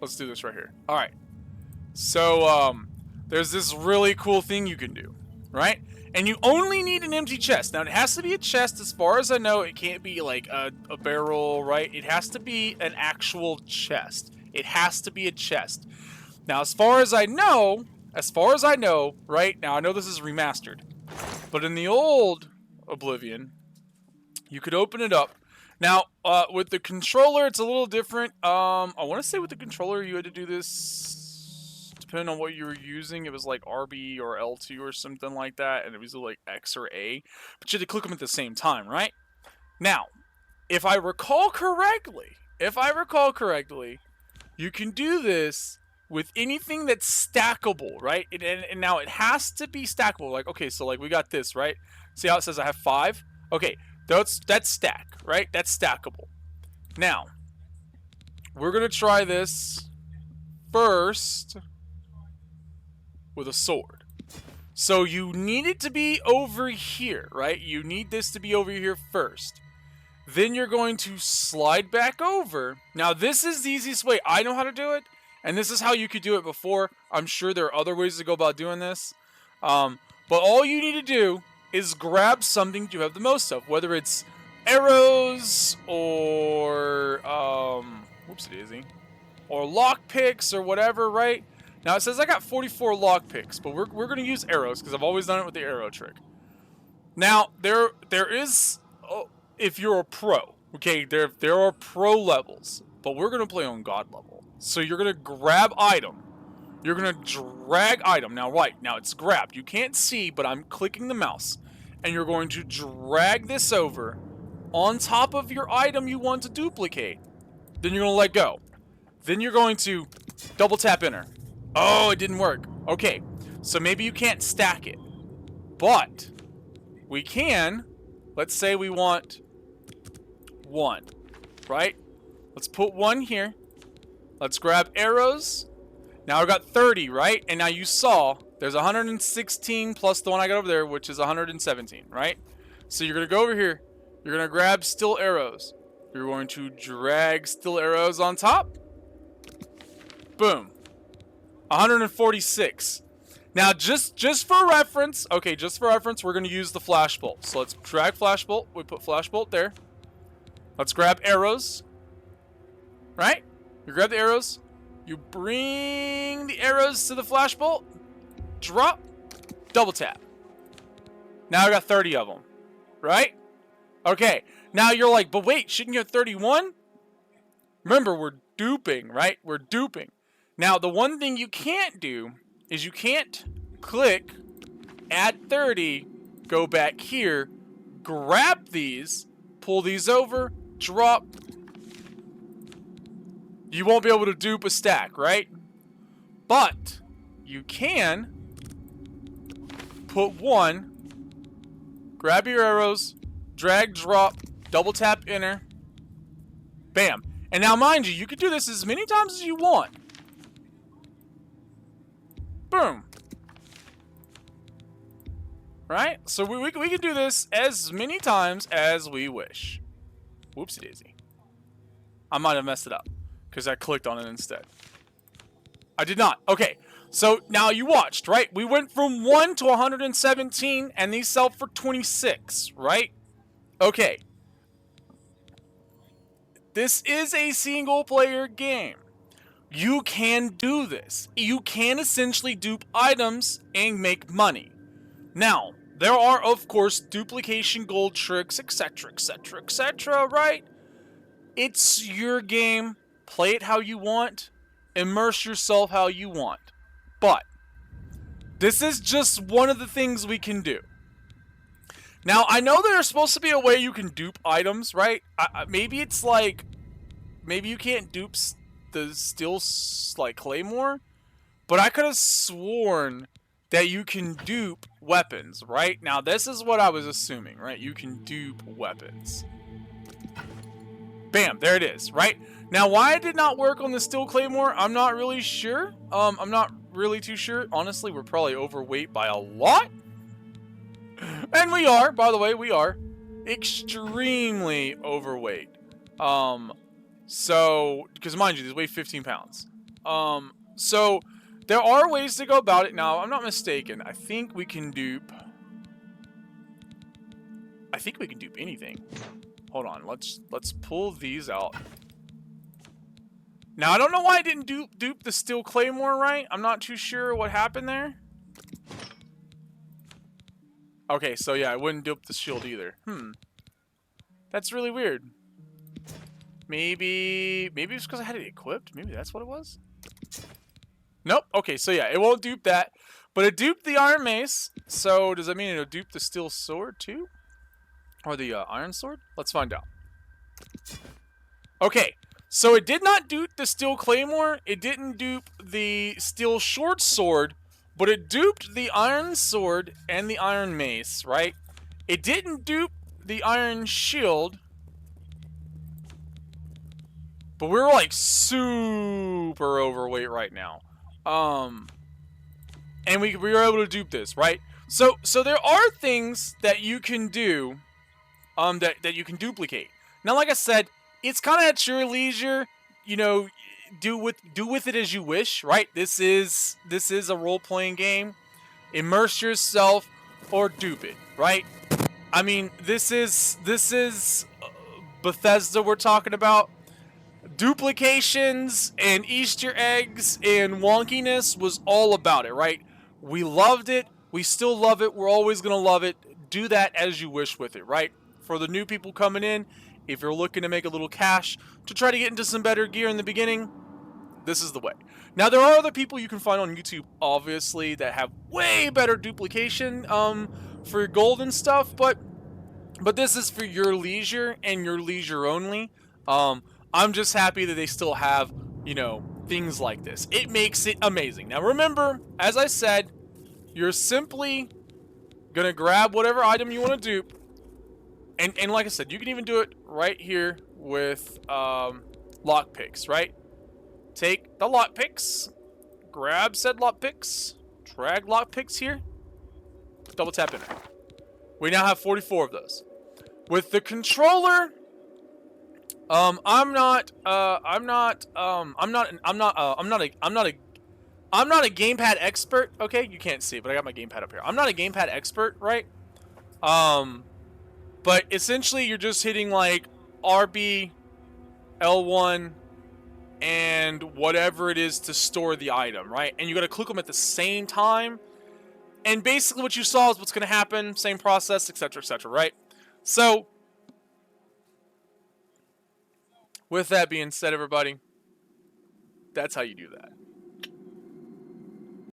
Let's do this right here. All right. So, there's this really cool thing you can do, right? And you only need an empty chest. Now, it has to be a chest. As far as I know, it can't be like a barrel, right? It has to be an actual chest. It has to be a chest. Now, as far as I know, right? Now, I know this is remastered. But in the old Oblivion, you could open it up. Now, with the controller, it's a little different. I want to say with the controller, you had to do this, depending on what you were using. It was like RB or L2 or something like that, and it was like X or A. But you had to click them at the same time, right? Now, if I recall correctly, you can do this with anything that's stackable, right? And now it has to be stackable. Like, okay, so like we got this, right? See how it says I have 5? Okay. That's stack, right? That's stackable. Now, we're going to try this first with a sword. So you need it to be over here, right? You need this to be over here first. Then you're going to slide back over. Now, this is the easiest way. I know how to do it, and this is how you could do it before. I'm sure there are other ways to go about doing this. But all you need to do is grab something you have the most of, whether it's arrows or whoopsie daisy, or lock picks or whatever, right? Now it says I got 44 lock picks, but we're gonna use arrows because I've always done it with the arrow trick. Now there is, if you're a pro, okay, there are pro levels, but we're gonna play on God level. So you're gonna grab item. You're going to drag item. Now, right, now it's grabbed. You can't see, but I'm clicking the mouse. And you're going to drag this over on top of your item you want to duplicate. Then you're going to let go. Then you're going to double tap enter. Oh, it didn't work. Okay, so maybe you can't stack it. But we can, let's say we want 1, right? Let's put 1 here. Let's grab arrows. Now I've got 30, right? And now you saw there's 116 plus the one I got over there, which is 117, right? So you're going to go over here. You're going to grab still arrows. You're going to drag still arrows on top. Boom. 146. Now just for reference, okay, just for reference, we're going to use the flash bolt. So let's drag flash bolt. We put flash bolt there. Let's grab arrows. Right? You grab the arrows. You bring the arrows to the flash bolt, drop, double tap. Now I got 30 of them, right? Okay, now you're like, but wait, shouldn't you have 31? Remember, we're duping, right? We're duping. Now, the one thing you can't do is you can't click, add 30, go back here, grab these, pull these over, drop. You won't be able to dupe a stack, right? But you can put 1, grab your arrows, drag, drop, double tap, enter, bam. And now, mind you, you can do this as many times as you want. Boom. Right? So we can do this as many times as we wish. Whoopsie daisy. I might have messed it up because I clicked on it instead. I did not. Okay. So now you watched, right? We went from 1 to 117 and these sell for 26, right? Okay. This is a single player game. You can do this. You can essentially dupe items and make money. Now, there are, of course, duplication gold tricks, etc., etc., etc., right? It's your game. Play it how you want. Immerse yourself how you want. But this is just one of the things we can do. Now, I know there's supposed to be a way you can dupe items, right? Maybe it's like, maybe you can't dupe the steel, like, claymore, but I could have sworn that you can dupe weapons, right? Now, this is what I was assuming, right? You can dupe weapons. Bam, there it is, right? Now, why it did not work on the steel claymore, I'm not really sure. I'm not really too sure. Honestly, we're probably overweight by a lot. And we are, by the way, we are extremely overweight. So, because mind you, these weigh 15 pounds. So there are ways to go about it. Now, I'm not mistaken. I think we can dupe anything. Hold on. Let's pull these out. Now, I don't know why I didn't dupe the steel claymore, right? I'm not too sure what happened there. Okay, so yeah, I wouldn't dupe the shield either. That's really weird. Maybe it's because I had it equipped. Maybe that's what it was. Nope. Okay, so yeah, it won't dupe that. But it duped the iron mace. So does that mean it'll dupe the steel sword too? Or the iron sword? Let's find out. Okay, so it did not dupe the steel claymore. It didn't dupe the steel short sword. But it duped the iron sword and the iron mace, right? It didn't dupe the iron shield. But we're like super overweight right now. And we were able to dupe this, right? So there are things that you can do that you can duplicate. Now, like I said, it's kind of at your leisure. You know, do with it as you wish, right? This is a role-playing game. Immerse yourself or dupe it, right? I mean, this is Bethesda we're talking about. Duplications and Easter eggs and wonkiness was all about it, right? We loved it. We still love it. We're always going to love it. Do that as you wish with it, right? For the new people coming in, if you're looking to make a little cash to try to get into some better gear in the beginning, this is the way. Now, there are other people you can find on YouTube, obviously, that have way better duplication for your gold and stuff, but this is for your leisure and your leisure only. I'm just happy that they still have, you know, things like this. It makes it amazing. Now, remember, as I said, you're simply going to grab whatever item you want to dupe. And like I said, you can even do it right here with lockpicks, right? Take the lockpicks, grab said lockpicks, drag lockpicks here, double tap in there. We now have 44 of those. With the controller, I'm not a gamepad expert. Okay, you can't see, but I got my gamepad up here. I'm not a gamepad expert, right? But essentially, you're just hitting like RB, L1, and whatever it is to store the item, right? And you got to click them at the same time. And basically, what you saw is what's going to happen. Same process, etc., right? So, with that being said, everybody, that's how you do that.